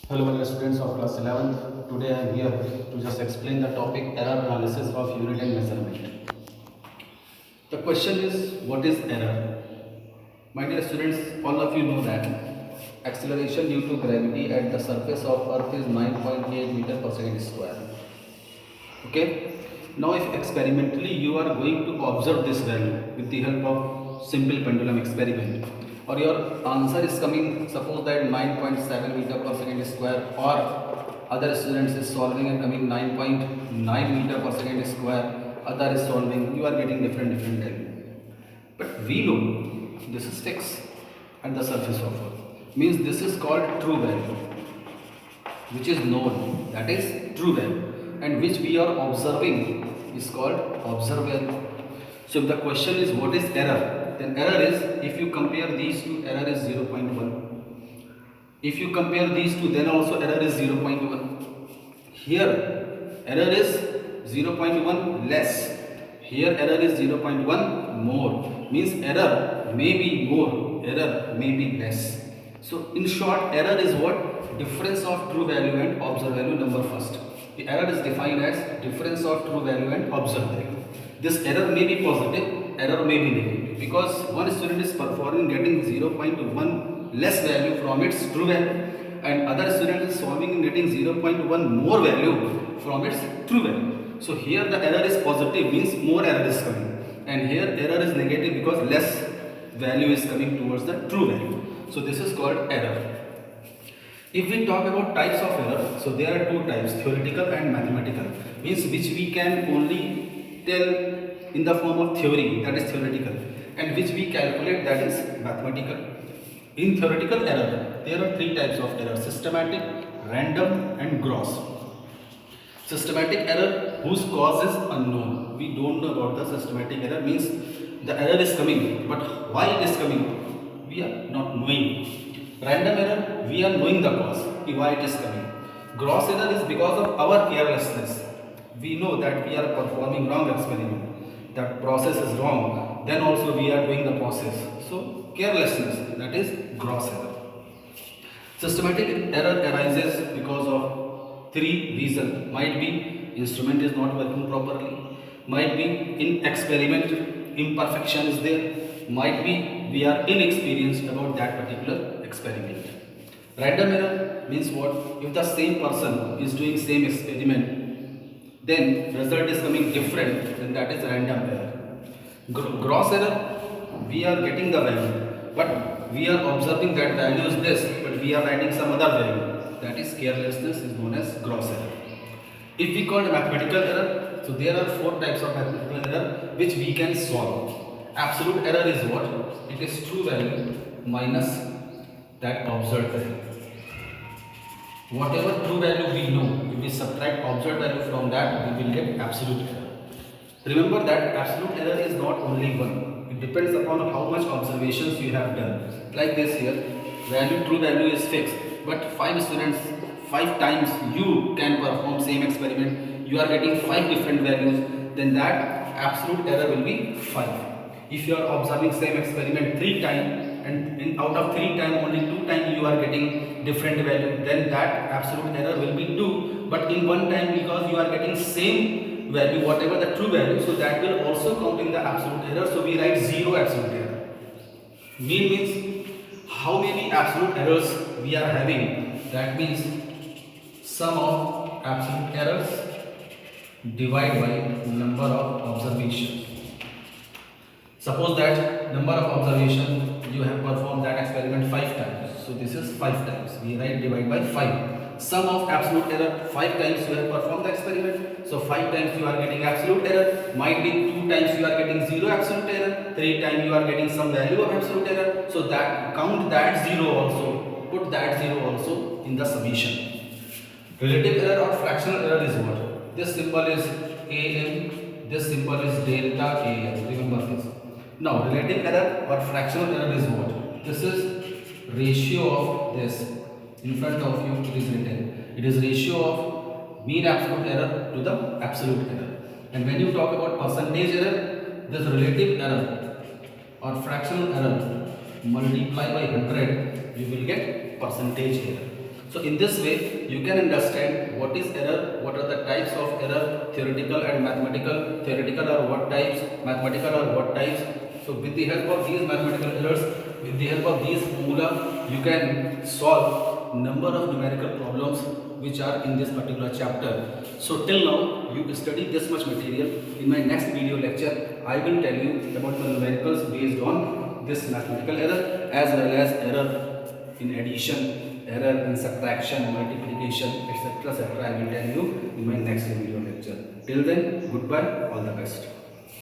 Hello, my dear students of class 11th. Today I am here to just explain the topic error analysis of unit and measurement. The question is, what is error? My dear students, all of you know that acceleration due to gravity at the surface of Earth is 9.8 meter per second square. Okay? Now, if experimentally you are going to observe this value with the help of simple pendulum experiment, or your answer is coming, suppose that 9.7 meter per second square, or other students is solving and coming 9.9 meter per second square, other is solving, you are getting different value. But we know this is fixed at the surface of Earth. Means this is called true value, which is known, that is true value, and which we are observing is called observed value. So if the question is what is error, then error is, if you compare these two, error is 0.1. If you compare these two, then also error is 0.1. Here error is 0.1 less. Here error is 0.1 more. Means error may be more, error may be less. So in short, error is what? Difference of true value and observed value, number first. The error is defined as difference of true value and observed value. This error may be positive, error may be negative, because one student is performing getting 0.1 less value from its true value, and other student is solving and getting 0.1 more value from its true value. So here the error is positive, means more error is coming, and here error is negative because less value is coming towards the true value. So this is called error. If we talk about types of error, so there are two types, theoretical and mathematical, means which we can only tell in the form of theory, that is theoretical, and which we calculate, that is mathematical. In theoretical error, there are three types of error: systematic, random and gross. Systematic error whose cause is unknown. We don't know about the systematic error, means the error is coming, but why it is coming, we are not knowing. Random error, we are knowing the cause, why it is coming. Gross error is because of our carelessness. We know that we are performing wrong experiment, that process is wrong, then also we are doing the process. So carelessness, that is gross error. Systematic error arises because of three reasons. Might be instrument is not working properly, might be in experiment imperfection is there, might be we are inexperienced about that particular experiment. Random error means what? If the same person is doing same experiment, then result is coming different, then that is random error. Gross error, we are getting the value, but we are observing that value is this, but we are writing some other value, that is carelessness, is known as gross error. If we call mathematical error, so there are four types of mathematical error which we can solve. Absolute error is what? It is true value minus that observed value. Whatever true value we know, if we subtract observed value from that, we will get absolute error. Remember that absolute error is not only one. It depends upon how much observations you have done. Like this here, true value is fixed, but 5 students, 5 times you can perform same experiment, you are getting 5 different values, then that absolute error will be 5. If you are observing same experiment 3 times, and out of 3 times only 2 times you are getting different value, then that absolute error will be 2. But in 1 time, because you are getting same value, whatever the true value, so that will also count in the absolute error. So we write 0 absolute error. Mean means how many absolute errors we are having. That means sum of absolute errors divided by number of observations. Suppose that number of observations you have performed that experiment 5 times. So this is 5 times. We write divide by 5. Sum of absolute error, 5 times you have performed the experiment. So 5 times you are getting absolute error. Might be 2 times you are getting 0 absolute error. 3 times you are getting some value of absolute error. So that count that 0 also. Put that 0 also in the summation. Relative error or fractional error is what? This symbol is AN. This symbol is delta AN. Remember this. Now relative error or fractional error is what? This is ratio of this. In front of you it is written. It is ratio of mean absolute error to the absolute error. And when you talk about percentage error, this relative error or fractional error multiply by 100, you will get percentage error. So in this way, you can understand what is error, what are the types of error, theoretical and mathematical. Theoretical are what types, mathematical are what types. So with the help of these mathematical errors, with the help of these formula, you can solve number of numerical problems which are in this particular chapter. So till now, you study this much material. In my next video lecture, I will tell you about the numericals based on this mathematical error as well as error in addition, error in subtraction, multiplication, etc. etc. I will tell you in my next video lecture. Till then, goodbye, all the best.